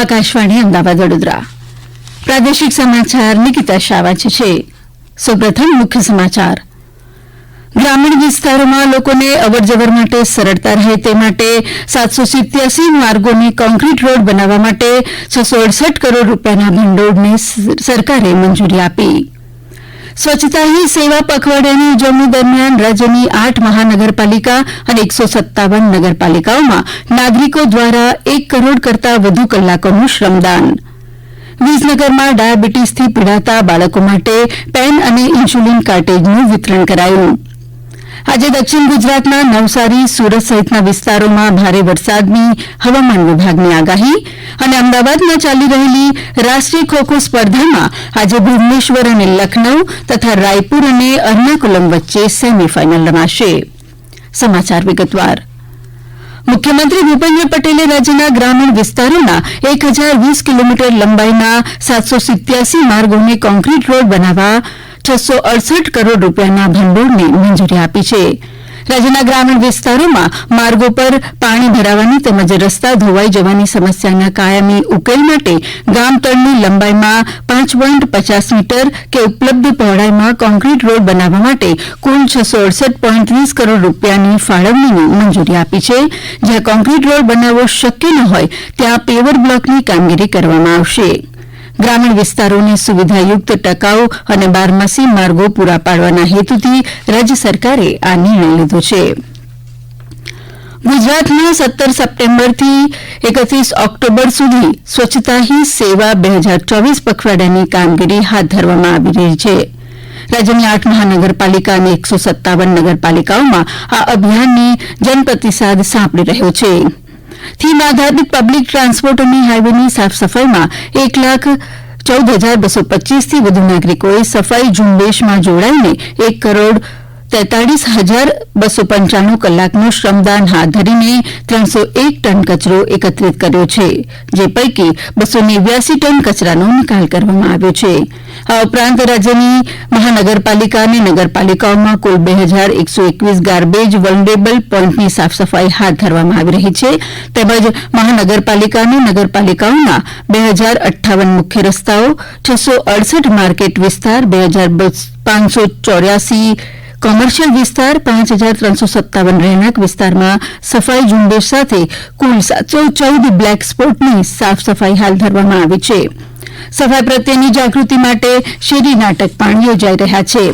આકાશવાણી અમદાવાદ વડોદરા પ્રાદેશિક સમાચાર નિકિતા શાહ વાંચે છે. સૌપ્રથમ મુખ્ય સમાચાર. ગ્રામીણ વિસ્તારોમાં લોકોને અવરજવર માટે સરળતા રહે તે માટે 787 માર્ગોને કોન્ક્રીટ રોડ બનાવવા માટે 668 કરોડ રૂપિયાના ભંડોળને સરકારે મંજૂરી આપી. સ્વચ્છતા હી સેવા પખવાડિયાની ઉજવણી દરમિયાન રાજ્યની 8 મહાનગરપાલિકા અને 157 નગરપાલિકાઓમાં નાગરિકો દ્વારા 1 કરોડ કરતાં વધુ કલાકોનું શ્રમદાન. વિસનગરમાં ડાયાબિટીસથી પીડાતા બાળકો માટે પેન અને ઇન્સ્યુલિન કાર્ટેજનું વિતરણ કરાયું. આજે દક્ષિણ ગુજરાતના નવસારી સુરત સહિતના વિસ્તારોમાં ભારે વરસાદની હવામાન વિભાગની આગાહી અને અમદાવાદમાં ચાલી રહેલી રાષ્ટ્રીય ખો-ખો સ્પર્ધામાં આજે ભુવનેશ્વર અને લખનઉ તથા રાયપુર અને એર્નાકુલમ વચ્ચે સેમીફાઇનલ રમાશે. સમાચાર વિગતવાર. મુખ્યમંત્રી ભૂપેન્દ્ર પટેલે રાજ્યના ગ્રામીણ વિસ્તારોના 1020 કિલોમીટર લંબાઈના 787 માર્ગોને કોન્ક્રીટ રોડ બનાવવા 668 કરોડ રૂપિયાના ભંડોળને મંજૂરી આપી છે. રાજ્યના ગ્રામીણ વિસ્તારોમાં માર્ગો પર પાણી ભરાવાની તેમજ રસ્તા ધોવાઈ જવાની સમસ્યાના કાયમી ઉકેલ માટે ગામ તળની લંબાઈમાં 5.50 મીટર કે ઉપલબ્ધ પહોળાઈમાં કોન્ક્રીટ રોડ બનાવવા માટે કુલ 668.30 કરોડ રૂપિયાની ફાળવણીની મંજૂરી આપી છે. જ્યાં કોન્ક્રીટ રોડ બનાવવો શક્ય ન હોય ત્યાં પેવર બ્લોકની કામગીરી કરવામાં આવશે. ગ્રામીણ વિસ્તારોને સુવિધાયુક્ત ટકાઉ અને બારમાસી માર્ગો પૂરા પાડવાના હેતુથી રાજ્ય સરકારે આ નિર્ણય લીધો છે. ગુજરાતમાં 17 સપ્ટેમ્બરથી 31 ઓક્ટોબર સુધી સ્વચ્છતા હી સેવા 2024 પખવાડિયાની કામગીરી હાથ ધરવામાં આવી રહી છે. રાજ્યની 8 મહાનગરપાલિકા અને 157 નગરપાલિકાઓમાં આ અભિયાનની જનપ્રતિસાદ સાંપડી રહ્યો છે. થીમ આધારિત પબ્લિક ટ્રાન્સપોર્ટ અને હાઇવેની સાફ સફાઈમાં 1,14,225 થી વધુ નાગરિકોએ સફાઈ ઝુંબેશમાં જોડાઈને 1,43,295 કલાકનું શ્રમદાન હાથ ધરીને 301 ટન કચરો એકત્રિત કર્યો છે. જે પૈકી 289 ટન કચરાનો નિકાલ કરવામાં આવ્યો છે. આ ઉપરાંત રાજ્યની મહાનગરપાલિકા અને નગરપાલિકાઓમાં કુલ 2,121 ગાર્બેજ વલ્નરેબલ પોઇન્ટની સાફ સફાઈ હાથ ધરવામાં આવી રહી છે. તેમજ મહાનગરપાલિકા અને નગરપાલિકાઓના 2,058 મુખ્ય રસ્તાઓ, 668 માર્કેટ વિસ્તાર, 2,584 કોમર્શિયલ વિસ્તાર, 5,357 રહેણાંક વિસ્તારમાં સફાઈ ઝુંબેશ સાથે કુલ 714 બ્લેક સ્પોટની સાફ સફાઈ હાથ ધરવામાં આવી છે. સફાઈ પ્રત્યેની જાગૃતિ માટે શેરી નાટક પણ યોજાઈ રહ્યા છે.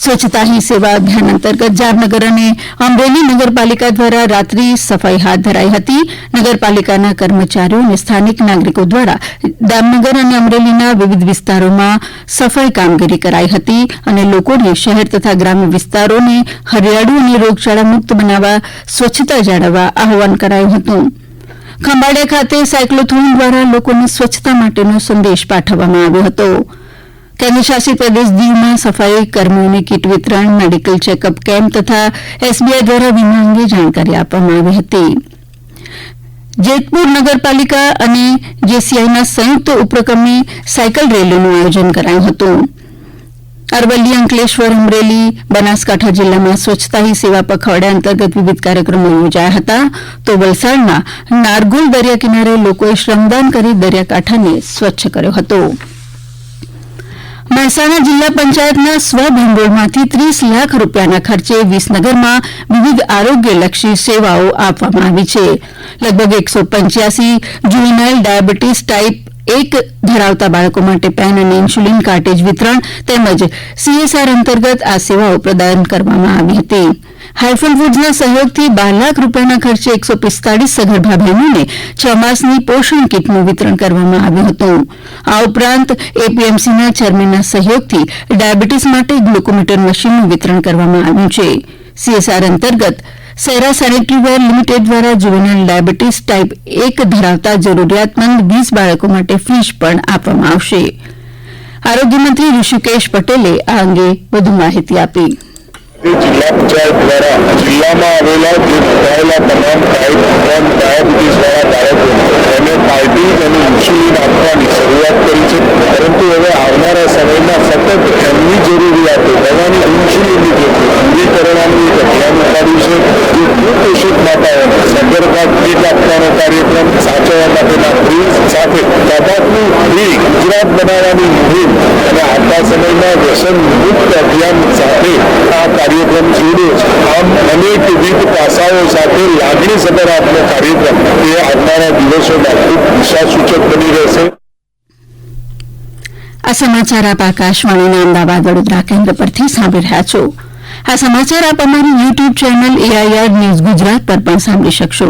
સ્વચ્છતા હી સેવા અભિયાન અંતર્ગત જામનગર અને અમરેલી નગરપાલિકા દ્વારા રાત્રિ સફાઈ હાથ ધરાઈ હતી. નગરપાલિકાના કર્મચારીઓ અને સ્થાનિક નાગરિકો દ્વારા જામનગર અને અમરેલીના વિવિધ વિસ્તારોમાં સફાઈ કામગીરી કરાઈ હતી અને લોકોને શહેર તથા ગ્રામ્ય વિસ્તારોને હરિયાળું અને રોગચાળા મુક્ત બનાવવા સ્વચ્છતા જાળવવા આહવાન કરાયું હતું. ખંભાળિયા ખાતે સાયક્લોથોન દ્વારા લોકોને સ્વચ્છતા માટેનો સંદેશ પાઠવવામાં આવ્યો હતો. કેન્દ્રશાસિત પ્રદેશ દીવમાં સફાઈ કર્મીઓને કીટ વિતરણ, મેડિકલ ચેકઅપ કેમ્પ તથા એસબીઆઈ દ્વારા વીમા અંગે જાણકારી આપવામાં આવી હતી. જેતપુર નગરપાલિકા અને જેસીઆઈના સંયુક્ત ઉપક્રમે સાયકલ રેલીનું આયોજન કરાયું હતું. અરવલ્લી, અંકલેશ્વર, અમરેલી, બનાસકાંઠા જિલ્લામાં સ્વચ્છતા હી સેવા પખવાડિયા અંતર્ગત વિવિધ કાર્યક્રમો યોજાયા હતા. તો વલસાડના નારગોલ દરિયા કિનારે લોકોએ શ્રમદાન કરી દરિયાકાંઠાને સ્વચ્છ કર્યો હતો. મહેસાણા જિલ્લા પંચાયતના સ્વભંડોળમાંથી 30 લાખ રૂપિયાના ખર્ચે વિસનગરમાં વિવિધ આરોગ્યલક્ષી સેવાઓ આપવામાં આવી છે. લગભગ 185 જુવેનાઇલ ડાયાબિટીસ ટાઇપ 1 ધરાવતા બાળકો માટે પેન અને ઇન્સ્યુલિન કાર્ટેજ વિતરણ તેમજ સીએસઆર અંતર્ગત આ સેવાઓ પ્રદાન કરવામાં આવી હતી. હાઇફન ફૂડ્સના સહયોગથી 12 લાખ રૂપિયાના ખર્ચે 145 સગર્ભા બહેનોને 6 માસની પોષણ કીટનું વિતરણ કરવામાં આવ્યું હતું. આ ઉપરાંત એપીએમસીના ચેરમેનના સહયોગથી ડાયાબિટીસ માટે ગ્લુકોમીટર મશીનનું વિતરણ કરવામાં આવ્યું છે. સીએસઆર અંતર્ગત સેરા સેનેટરીવેર લિમિટેડ દ્વારા જુવેનાઇલ ડાયાબિટીસ ટાઇપ 1 ધરાવતા જરૂરિયાતમંદ 20 બાળકો માટે ફ્રીજ પણ આપવામાં આવશે. આરોગ્યમંત્રી ઋષિકેશ પટેલે આ અંગે વધુ માહિતી આપી. જિલ્લા પંચાયત દ્વારા જિલ્લામાં આવેલા જે નોંધાયેલા તમામ ટાઈપ 1 ડાયાબિટીસ વાળા બાળકોને કાર્ટેજ અને ઇન્સ્યુલિન આપવાની શરૂઆત કરી છે. પરંતુ હવે આવનારા સમયમાં સતત એમની જરૂરિયાતો દવાની ઇન્સ્યુલિનની જે પૂરી કરવાનું એક અભિયાન ઉપાડ્યું છે. જે કુપોષિત માતાઓને સગર્ભા કીટ આપવાનો કાર્યક્રમ, સાચવવા માટેના ફ્રીજ સાથે તમાકુ ફ્રી ગુજરાત બનાવવાની મુહિમ અને આવતા સમયમાં વ્યસન મુક્ત અભિયાન સાથે આ કાર્યક્રમ જોડ્યો છે. આમ અનેકવિધ પાસાઓ સાથે લાગણીસભર આપનો કાર્યક્રમ એ આવનારા દિવસોમાં ખૂબ દિશાસૂચક બની રહેશે. આ સમાચાર આપ આકાશવાણીના અમદાવાદ વડોદરા કેન્દ્ર પરથી સાંભળી રહ્યા છો. આ સમાચાર આપ અમારી YouTube channel AIR news Gujarat પર પણ સાંભળી શકશો.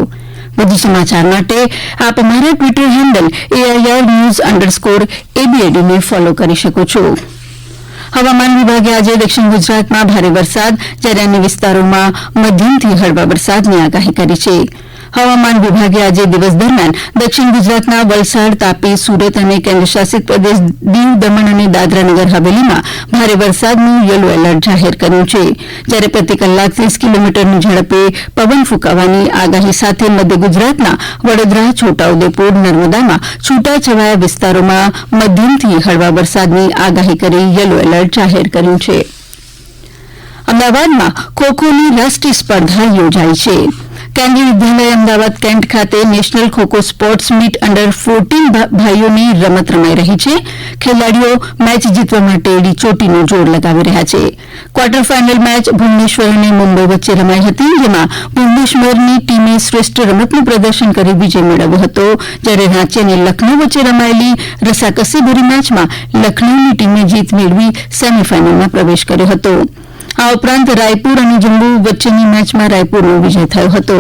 વધુ સમાચાર માટે આપ અમારા ટ્વિટર હેન્ડલ AIR_news_ABAD ને ફોલો કરી શકો છો. હવામાન વિભાગે આજે દક્ષિણ ગુજરાતમાં ભારે વરસાદ જ્યારે અન્ય વિસ્તારોમાં મધ્યમથી હળવા વરસાદની આગાહી કરી છે. હવામાન વિભાગે આજે દિવસ દરમિયાન દક્ષિણ ગુજરાતના વલસાડ, તાપી, સુરત અને કેન્દ્રશાસિત પ્રદેશ દીવ, દમણ અને દાદરાનગર હવેલીમાં ભારે વરસાદનું યલો એલર્ટ જાહેર કર્યું છે. જ્યારે પ્રતિ કલાક 30 કિલોમીટરની ઝડપે પવન ફૂંકાવાની આગાહી સાથે મધ્ય ગુજરાતના વડોદરા, છોટાઉદેપુર, નર્મદામાં છૂટાછવાયા વિસ્તારોમાં મધ્યમથી હળવા વરસાદની આગાહી કરી યલો એલર્ટ જાહેર કર્યું છે. અમદાવાદમાં ખોખોની રાષ્ટ્રીય સ્પર્ધા યોજાઈ છે. કેન્દ્રીય વિદ્યાલય અમદાવાદ કેન્ટ ખાતે નેશનલ ખોખો સ્પોર્ટ્સ મીટ અંડર-14 ભાઈઓની રમત રમાઈ રહી છે. ખેલાડીઓ મેચ જીતવા માટે એડી ચોટીનું જોર લગાવી રહ્યા છે. ક્વાર્ટર ફાઇનલ મેચ ભુવનેશ્વર અને મુંબઈ વચ્ચે રમાઈ હતી, જેમાં ભુવનેશ્વરની ટીમે શ્રેષ્ઠ રમતનું પ્રદર્શન કરી વિજય મેળવ્યો હતો. જ્યારે રાંચી અને લખનઉ વચ્ચે રમાયેલી રસાકસીભરી મેચમાં લખનઉની ટીમે જીત મેળવી સેમીફાઇનલમાં પ્રવેશ કર્યો હતો. આ ઉપરાંત રાયપુર અને જમ્મુ વચ્ચેની મેચમાં રાયપુરનો વિજય થયો હતો.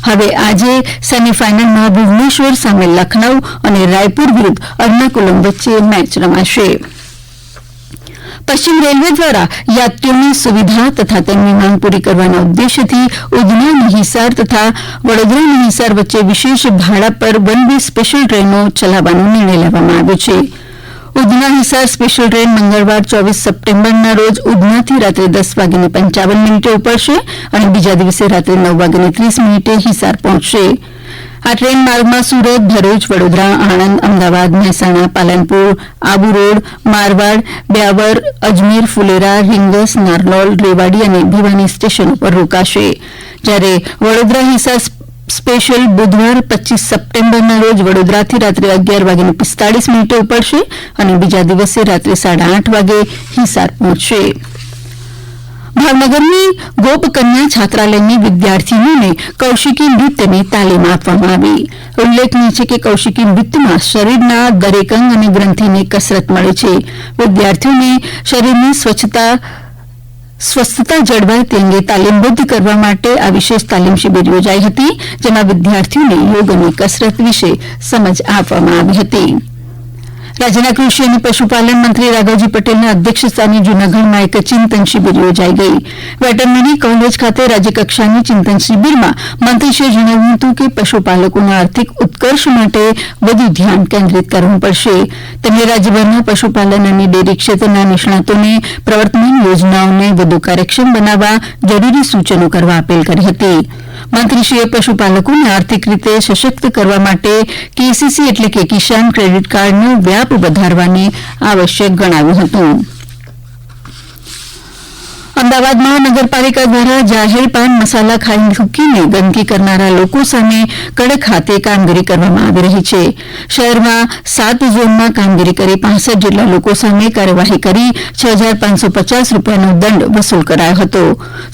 હવે આજે સેમીફાઇનલમાં ભુવનેશ્વર સામે લખનઉ અને રાયપુર વિરુદ્ધ અર્નાકુલમ વચ્ચે મેચ રમાશે. પશ્ચિમ રેલવે દ્વારા યાત્રીઓની સુવિધા તથા તેમની માંગ પૂરી કરવાના ઉદ્દેશ્યથી ઉધના અને હિસાર તથા વડોદરા અને હિસાર વચ્ચે વિશેષ ભાડા પર વન વે સ્પેશિયલ ટ્રેનો ચલાવવાનો નિર્ણય લેવામાં આવ્યો છે. ઉધના હિસાર સ્પેશિયલ ટ્રેન મંગળવાર 24 સપ્ટેમ્બરના રોજ ઉધનાથી રાત્રે 10:55 ઉપડશે અને બીજા દિવસે રાત્રે 9:30 હિસાર પહોંચશે. આ ટ્રેન માર્ગમાં સુરત, ભરૂચ, વડોદરા, આણંદ, અમદાવાદ, મહેસાણા, પાલનપુર, આબુ રોડ, મારવાડ, બ્યાવર, અજમેર, ફુલેરા, રીંગસ, નારનોલ, રેવાડી અને ભિવાની સ્ટેશનો પર રોકાશે. જ્યારે વડોદરા હિસાર સ્પેશિયલ બુધવાર 25 સપ્ટેમ્બરના રોજ વડોદરાથી રાત્રે 11:45 ઉપડશે અને બીજા દિવસે રાત્રે 8:30 વાગે હિસાર પહોંચશે. ભાવનગરની ગોપકન્યા છાત્રાલયની વિદ્યાર્થીનીઓને કૌશિકી નૃત્યની તાલીમ આપવામાં આવી. ઉલ્લેખનીય છે કે કૌશિકી નૃત્યમાં શરીરના દરેક અંગ અને ગ્રંથિને કસરત મળે છે. વિદ્યાર્થીઓને શરીરની સ્વસ્થતા જળવાય તે અંગે તાલીમબદ્ધ કરવા માટે આ વિશેષ તાલીમ શિબિર યોજાઈ હતી, જેમાં વિદ્યાર્થીઓને યોગ અને કસરત વિશે સમજ આપવામાં આવી હતી. રાજ્યના કૃષિ અને પશુપાલન મંત્રી રાઘવજી પટેલના અધ્યક્ષસ્થાને જૂનાગઢમાં એક ચિંતન શિબિર યોજાઈ ગઈ. વેટરનરી કોલેજ ખાતે રાજ્યકક્ષાની ચિંતન શિબિરમાં મંત્રીશ્રીએ જણાવ્યું હતું કે પશુપાલકોના આર્થિક ઉત્કર્ષ માટે વધુ ધ્યાન કેન્દ્રિત કરવું પડશે. તેમણે રાજ્યભરના પશુપાલન અને ડેરી ક્ષેત્રના નિષ્ણાતોને પ્રવર્તમાન યોજનાઓને વધુ કાર્યક્ષમ બનાવવા જરૂરી સૂચનો કરવા અપીલ કરી હતી. મંત્રીશ્રીએ પશુપાલકોને આર્થિક રીતે સશક્ત કરવા માટે કેસીસી એટલે કે કિસાન ક્રેડિટ કાર્ડનો વ્યાપ વધારવાને આવશ્યક ગણાવ્યું હતું. અમદાવાદ મહાનગરપાલિકા દ્વારા જાહેર પાન મસાલા ખાઈ થૂકીને ગંદકી કરનારા લોકો સામે કડક હાથે કામગીરી કરવામાં આવી રહી છે. શહેરમાં 7 ઝોનમાં કામગીરી કરી 65 જેટલા લોકો સામે કાર્યવાહી કરી 6,550 રૂપિયાનો દંડ વસૂલ કરાયો હતો.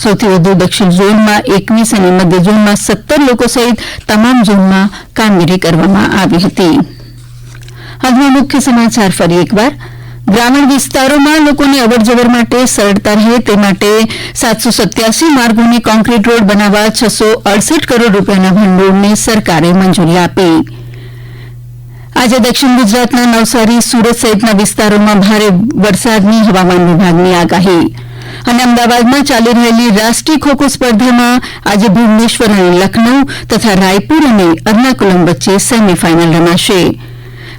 સૌથી વધુ દક્ષિણ ઝોનમાં 21 અને મધ્ય ઝોનમાં 17 લોકો સહિત તમામ ઝોનમાં કામગીરી કરવામાં આવી હતી. હાલમાં મુખ્ય સમાચાર ફરી એકવાર. ગ્રામીણ વિસ્તારોમાં લોકોને અવરજવર માટે સરળતા રહે તે માટે 787 માર્ગોને કોન્ક્રીટ રોડ બનાવવા 668 કરોડ રૂપિયાના ભંડોળને સરકારે મંજૂરી આપી. આજે દક્ષિણ ગુજરાતના નવસારી, સુરત સહિતના વિસ્તારોમાં ભારે વરસાદની હવામાન વિભાગની આગાહી. અને અમદાવાદમાં ચાલી રહેલી રાષ્ટ્રીય ખોખો સ્પર્ધામાં આજે ભુવનેશ્વર અને લખનઉ તથા રાયપુર અને અર્નાકુલમ વચ્ચે સેમીફાઇનલ રમાશે.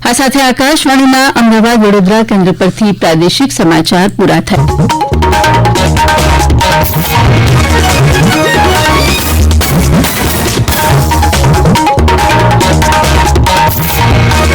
આ સાથે આકાશવાણીના અમદાવાદ વડોદરા કેન્દ્ર પરથી પ્રાદેશિક સમાચાર પૂરા થયા.